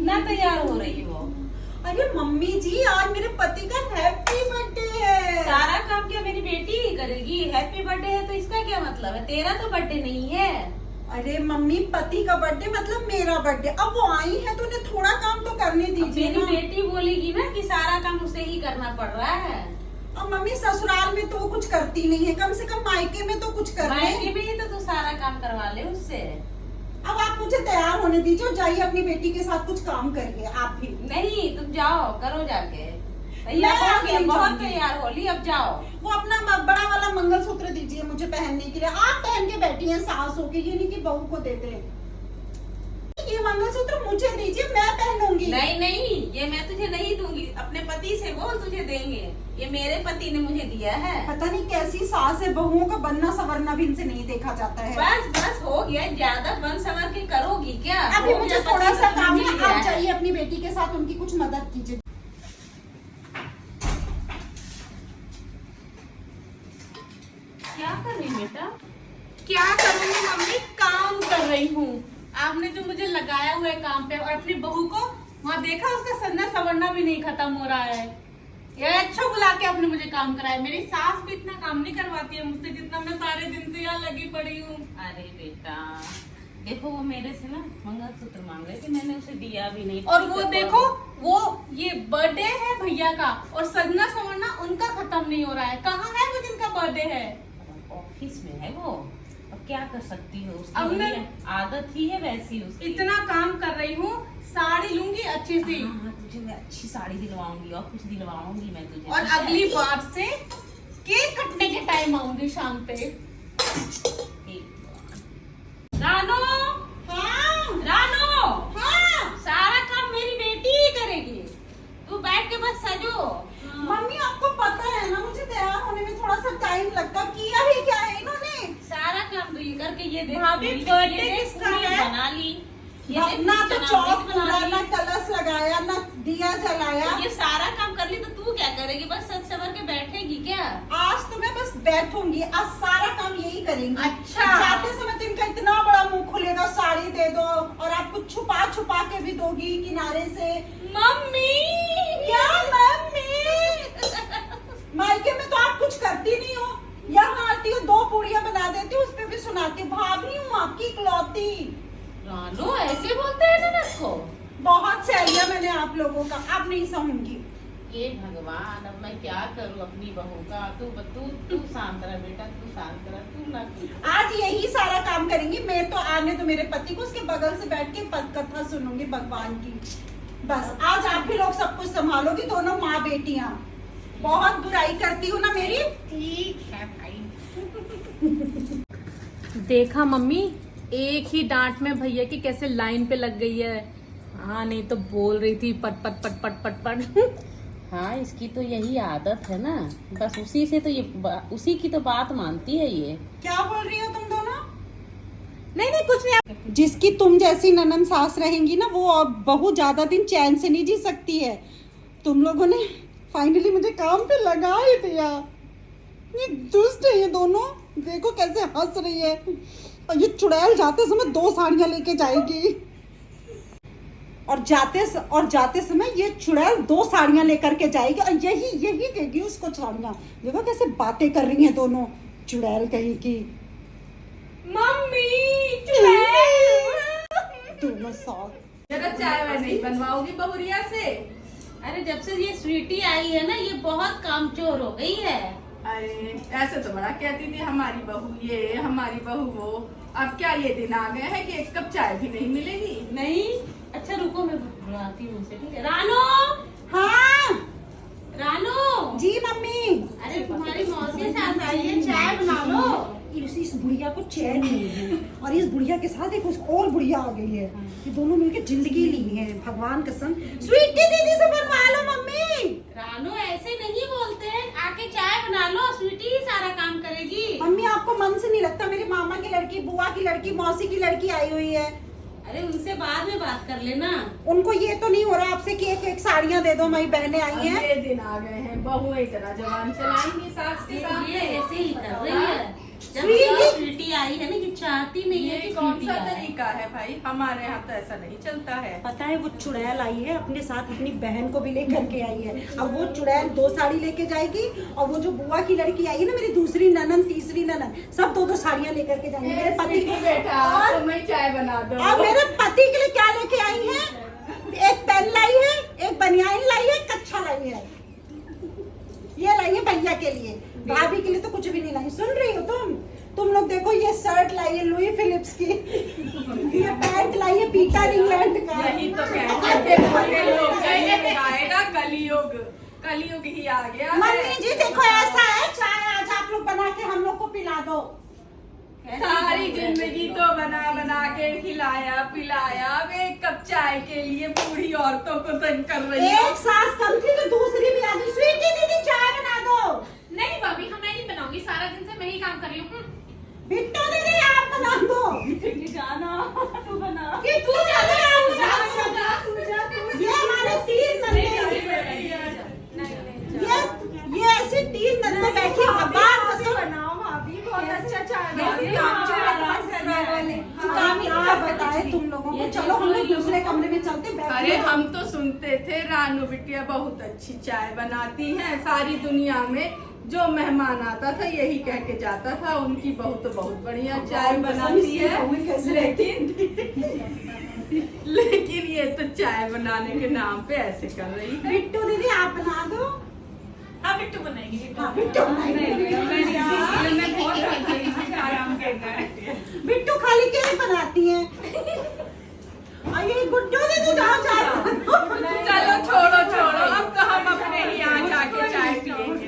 कितना तैयार हो रही हो। अरे मम्मी जी आज मेरे पति का हैप्पी बर्थडे है। सारा काम क्या मेरी बेटी ही करेगी? हैप्पी बर्थडे है तो इसका क्या मतलब है? तेरा तो बर्थडे नहीं है। अरे मम्मी पति का बर्थडे मतलब मेरा बर्थडे। अब वो आई है तो उन्हें थोड़ा काम तो करने दीजिए मेरी ना। बेटी बोलेगी ना कि सारा काम उसे ही करना पड़ रहा है। अब मम्मी ससुराल में तो वो कुछ करती नहीं है, कम से कम मायके में तो कुछ कर ले। मायके में ही तो तू सारा काम करवा ले उससे। अब आप मुझे तैयार होने दीजिए, जाइए अपनी बेटी के साथ कुछ काम करिए आप भी। नहीं तुम जाओ, करो जाके मैं तैयार हो गया, नहीं बहुत जाऊंगी। तैयार हो ली, अब जाओ। वो अपना बड़ा वाला मंगलसूत्र दीजिए मुझे पहनने के लिए। आप पहन के बैठी हैं सास होके, ये नहीं कि बहू को देते हैं। ये मंगलसूत्र मुझे दीजिए, मैं पहनूंगी। नहीं नहीं, ये मैं तुझे नहीं दूंगी, अपने पति से बोल तुझे देंगे। ये मेरे पति ने मुझे दिया है। पता नहीं कैसी सास है, बहुओं का बनना संवरना भी इनसे नहीं देखा जाता है। बस बस हो गया, ज्यादा बन संवर के करोगी क्या? अभी हो मुझे गया, थोड़ा पति सा सब काम मिल है, गया आप है। जाइए अपनी बेटी के साथ उनकी कुछ मदद कीजिए। क्या कर रही बेटा? क्या करूंगी मम्मी, काम कर रही हूँ। आपने जो मुझे लगाया हुआ है काम पे, और अपनी बहू को वहाँ देखा, उसका सन्ना सवरना भी नहीं खत्म हो रहा है। ये अच्छा बुला के आपने मुझे काम कराया। मेरी सास भी इतना काम नहीं करवाती है मुझसे जितना मैं सारे दिन से यहाँ लगी पड़ी हूँ। अरे बेटा देखो, वो मेरे से ना मंगलसूत्र मांग रहे थे, मैंने उसे दिया भी नहीं। और वो देखो, वो ये बर्थडे है भैया का और सन्ना सवरना उनका खत्म नहीं हो रहा है। कहाँ है वो जिनका बर्थडे है? ऑफिस में है वो, अब क्या कर सकती हो? अब उसकी मैं- वही आदत ही है वैसी उसकी। इतना काम कर रही हूँ, साड़ी लूंगी अच्छी सी, हाँ, तुझे मैं अच्छी साड़ी दिलवाऊंगी और कुछ दिलवाऊंगी मैं तुझे। और ठीक है? अगली बार से केक कटने के टाइम आऊंगी शाम पे। रानो, हाँ रानो, हाँ सारा काम मेरी बेटी ही करेगी, तू बैठ के बस सजो। मम्मी आपको पता है ना मुझे तैयार होने में थोड़ा सा टाइम लगता। किया ही क्या है इन्होंने? सारा काम तो ये करके ये देख, भाभी, पूरी- birthday ये देख, किसका पूरी है? बना ली। ये देख, ना तो पूरी चौक बना पूरा, ली। ना कलश लगाया, ना दिया जलाया। ये सारा काम कर ली तो तू क्या करेगी? बस सज सवर के बैठेगी क्या? आज तो मैं बस बैठूंगी, आज सारा काम यही करेंगी। अच्छा। जाते समय तो इनका इतना बड़ा मुंह खुलेगा, साड़ी दे दो और आप कुछ छुपा छुपा के भी दोगी किनारे से। मम्मी, क्या मम्मी? मायके में तो आप कुछ करती नहीं हो, यहाँ आती हो 2 पूड़ियाँ बना देती हो, उस पे भी सुनाती हो भाभी हूँ आपकी इकलौती। रानो ऐसे बोलते हैं ना को? बहुत सह लिया मैंने आप लोगों का, अब नहीं सहूंगी। ये भगवान, अब मैं क्या करूं अपनी बहू का? तू शांत रह बेटा, तू शांत रह, तू ना कुछ। आज यही सारा काम करेंगी। मैं तो आने तो मेरे पति को, उसके बगल से बैठ के पद कथा सुनूंगी भगवान की। बस आज आप भी लोग सब कुछ संभालोगी, दोनों माँ बेटियाँ। बहुत बुराई करती हूँ ना मेरी। ठीक है भाई। देखा मम्मी, एक ही डांट में भैया की कैसे लाइन पे लग गई है। हाँ, नहीं तो बोल रही थी पट पट पट पट पट पट। हाँ, इसकी तो यही आदत है ना, बस उसी से तो ये उसी की तो बात मानती है ये। क्या बोल रही हो तुम दोनों? नहीं नहीं, कुछ नहीं। जिसकी तुम जैसी ननन सास रहेंगी ना, वो अब बहुत ज्यादा दिन चैन से नहीं जी सकती है। तुम लोगों ने फाइनली मुझे काम पे लगा ही दिया। ये दुष्ट है ये दोनों, देखो कैसे हंस रही है। और ये चुड़ैल जाते समय 2 साड़ियां लेके जाएगी, और जाते समय ये चुड़ैल 2 साड़ियां लेकर के जाएगी, और यही देगी उसको साड़ियां। देखो कैसे बातें कर रही हैं दोनों, चुड़ैल कहीं की। मम्मी, दोनों साथ। जरा चाय वाय नहीं बनवाओगी बहुरिया से? अरे जब से ये स्वीटी आई है ना, ये बहुत कामचोर हो गई है। अरे ऐसे तो बड़ा कहती थी हमारी बहू ये, हमारी बहू वो। अब क्या ये दिन आ गए हैं कि 1 कप चाय भी नहीं मिलेगी? नहीं, अच्छा रुको, मैं बुलाती हूँ उसे, ठीक है? रानो, हाँ रानो। जी मम्मी। अरे तुम्हारी मौसी सास आई है, चाय बना लो। इस बुढ़िया को चैन नहीं है, और इस बुढ़िया के साथ एक और बुढ़िया आ गई है। ये दोनों मिलके जिंदगी ली है, भगवान कसम। स्वीटी दीदी से बनवा लो मम्मी। रानो ऐसे नहीं बोलते हैं, आके चाय बना लो, स्वीटी ही सारा काम करेगी। मम्मी आपको मन से नहीं लगता? मेरे मामा की लड़की, बुआ की लड़की, मौसी की लड़की आई हुई है। अरे उनसे बाद में बात कर लेना। उनको ये तो नहीं हो रहा आपसे कि एक साड़ियाँ दे दो, हमारी बहनें आई अब हैं। ये दिन आ गए हैं, बहुएं इतना जवान चलाएंगी सास के ये सामने। ऐसे ही कर रही है। स्वीटी आई है ना, ये चाहती नहीं है ये कि कौन स्वीटी सा आए। तरीका है भाई, हमारे यहाँ तो ऐसा नहीं चलता है। पता है वो चुड़ैल आई है अपने साथ, अपनी बहन को भी लेकर के आई है। अब वो चुड़ैल 2 साड़ी लेके जाएगी और वो जो बुआ की लड़की आई है ना, मेरी दूसरी ननन तीसरी ननन, सब 2-2 साड़ियां लेकर के जाएंगे मेरे पति स्वीटी बेटा और तुम्हें चाय बना दो। और मेरे पति के लिए क्या लेके आई है? एक पेन लाई है, एक बनियान लाई है, कच्छा लाई है, ये लाई है भैया के लिए। भाभी के लिए तो कुछ भी नहीं लाई। सुन रही हो तुम लोग देखो, ये शर्ट लाई है लुई फिलिप्स की, ये पैंट लाई है पीटर इंग्लैंड का। यही तो कहते हैं लोग, यही आएगा कलयुग, कलयुग ही आ गया है। मम्मी जी देखो ऐसा है, चाय आज आप लोग बना के हम लोग को पिला दो। सारी जिंदगी तो बना बना के खिलाया पिलाया, अब 1 कप चाय के लिए बूढ़ी औरतों को तंग कर रही है। एक सास कम थी तो दूसरी भी आ गई। स्वीटी दीदी चाय बना दो। नहीं भाभी, मैं नहीं बनाऊंगी, सारा दिन से मैं ही काम कर रही हूँ। बिट्टू दीदी आप बना दो। जाना तू बना। कि तू जाने आप बना दो। ये हमारे 3 नन्हे, ये ऐसे 3 नन्हे बैठी हैं, बात कसम बनाओ भाभी, बहुत अच्छा चाय क्या बताए तुम लोगों को। चलो हम लोग दूसरे कमरे में चलते बैठे। अरे हम तो सुनते थे रानू बिटिया बहुत अच्छी चाय बनाती हैं, सारी दुनिया में जो मेहमान आता था यही कह के जाता था उनकी बहू तो बहुत बढ़िया चाय बनाती है। लेकिन ये तो चाय बनाने के नाम पे ऐसे कर रही है। बिट्टू दीदी आप बना दो। हाँ बिट्टू बनाएगी। हाँ, बिट्टू आराम करना है। बिट्टू खाली के लिए बनाती है। और ये गुड्डू दीदी जहाँ जाती है। चलो छोड़ो, अब तो हम अपने ही यहाँ जाके चाय पियेंगे।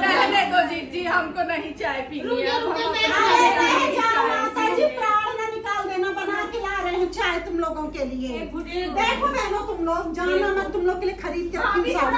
रहने दो जीजी, हमको नहीं चाय पीनी है। अरे जाओ माता जी, प्राण ना निकाल देना, बना के ला रहे हैं चाय तुम लोगों के लिए। देखो बहनों तुम लोग जाना मत, तुम लोग के लिए खरीद के रखी साड़ी।